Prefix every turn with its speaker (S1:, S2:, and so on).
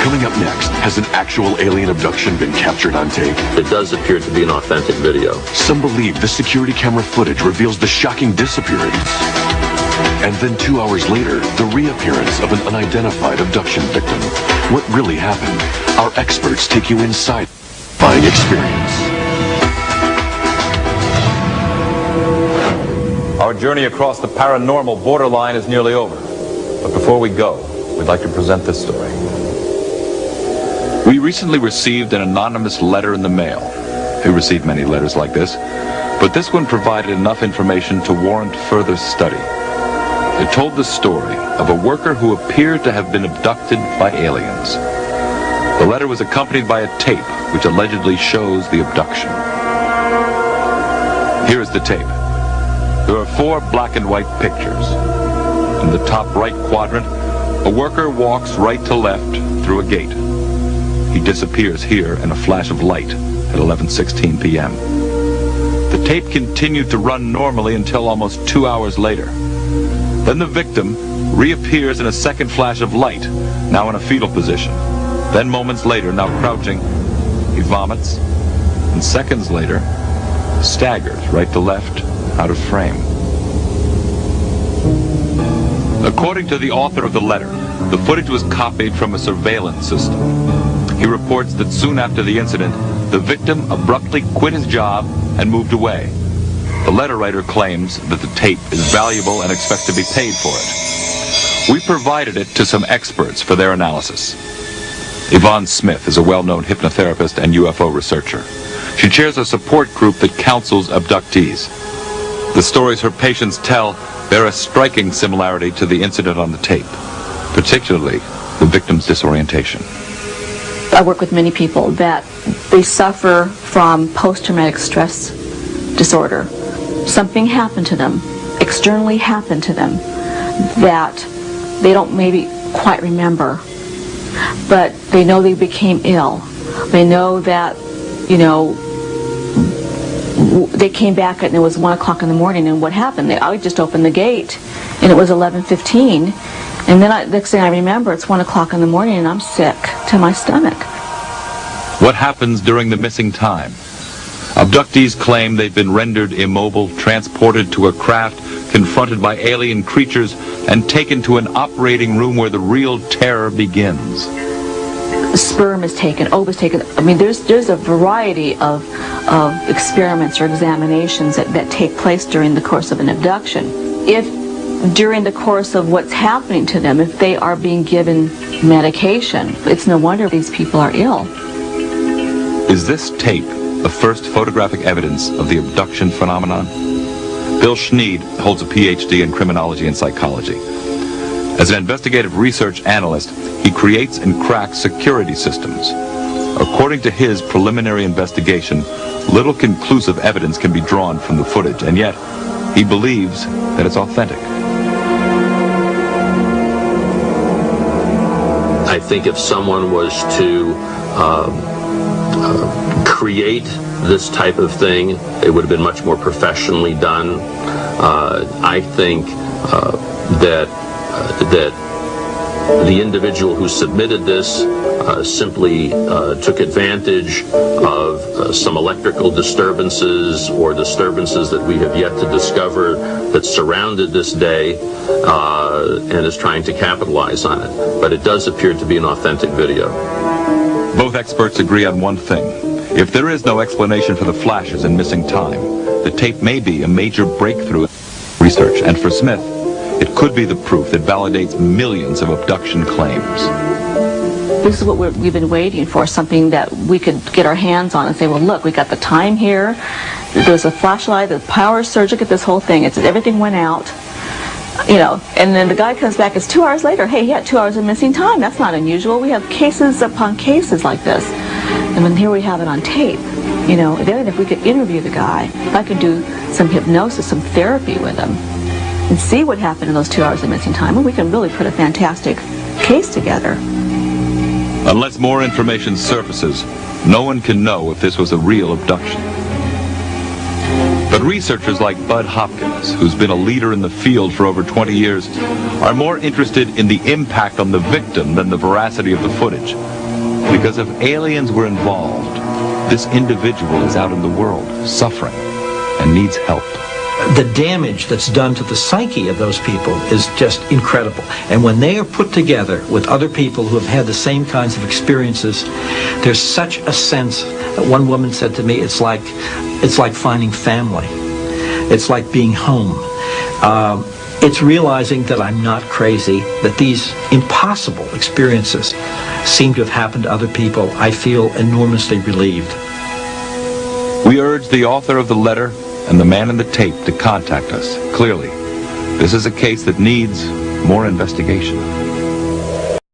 S1: Coming up next, has an actual alien abduction been captured on tape?
S2: It does appear to be an authentic video.
S1: Some believe the security camera footage reveals the shocking disappearance. And then 2 hours later, the reappearance of an unidentified abduction victim. What really happened? Our experts take you inside buying experience.
S3: Our journey across the paranormal borderline is nearly over. But before we go, we'd like to present this story. We recently received an anonymous letter in the mail. We received many letters like this, but this one provided enough information to warrant further study. It told the story of a worker who appeared to have been abducted by aliens. The letter was accompanied by a tape which allegedly shows the abduction. Here is the tape. There are 4 black and white pictures. In the top right quadrant, a worker walks right to left through a gate. He disappears here in a flash of light at 11:16 p.m. The tape continued to run normally until almost 2 hours later. Then the victim reappears in a second flash of light, now in a fetal position. Then moments later, now crouching, he vomits, and seconds later, staggers right to left, out of frame. According to the author of the letter, the footage was copied from a surveillance system. He reports that soon after the incident, the victim abruptly quit his job and moved away. The letter writer claims that the tape is valuable and expects to be paid for it. We provided it to some experts for their analysis. Yvonne Smith is a well-known hypnotherapist and UFO researcher. She chairs a support group that counsels abductees. The stories her patients tell bear a striking similarity to the incident on the tape, particularly the victim's disorientation.
S4: I work with many people that they suffer from post-traumatic stress disorder. Something happened to them, externally happened to them, that they don't maybe quite remember, but they know they became ill. They know that, they came back and it was 1 o'clock in the morning, and what happened? I just opened the gate and it was 11:15, and then next thing I remember, it's 1 o'clock in the morning and I'm sick to my stomach.
S3: What happens during the missing time? Abductees claim they've been rendered immobile, transported to a craft, confronted by alien creatures, and taken to an operating room where the real terror begins.
S4: Sperm is taken, ova is taken. I mean, there's a variety of experiments or examinations that take place during the course of an abduction. If during the course of what's happening to them, if they are being given medication, it's no wonder these people are ill.
S3: Is this tape the first photographic evidence of the abduction phenomenon? Bill Schneed holds a PhD in criminology and psychology. As an investigative research analyst, he creates and cracks security systems. According to his preliminary investigation, little conclusive evidence can be drawn from the footage, and yet he believes that it's authentic.
S2: I think if someone was to create this type of thing, it would have been much more professionally done. I think that the individual who submitted this simply took advantage of some electrical disturbances or disturbances that we have yet to discover that surrounded this day, and is trying to capitalize on it. But it does appear to be an authentic video.
S3: Both experts agree on one thing. If there is no explanation for the flashes and missing time, the tape may be a major breakthrough in research, and for Smith, it could be the proof that validates millions of abduction claims.
S4: This is what we've been waiting for, something that we could get our hands on and say, well, look, we got the time here, there's a flashlight, the power surge, look at this whole thing, everything went out, and then the guy comes back, it's 2 hours later, hey, he had 2 hours of missing time, that's not unusual, we have cases upon cases like this, and then here we have it on tape, then if we could interview the guy, if I could do some hypnosis, some therapy with him, and see what happened in those 2 hours of missing time, well, we can really put a fantastic case together.
S3: Unless more information surfaces, no one can know if this was a real abduction. But But researchers like Bud Hopkins, who's been a leader in the field for over 20 years, are more interested in the impact on the victim than the veracity of the footage. Because if aliens were involved, this individual is out in the world, suffering, and needs help.
S5: The damage that's done to the psyche of those people is just incredible. And when they are put together with other people who have had the same kinds of experiences, there's such a sense. One woman said to me, it's like finding family. It's like being home. It's realizing that I'm not crazy, that these impossible experiences seem to have happened to other people. I feel enormously relieved.
S3: We urge the author of the letter and the man in the tape to contact us. Clearly, this is a case that needs more investigation.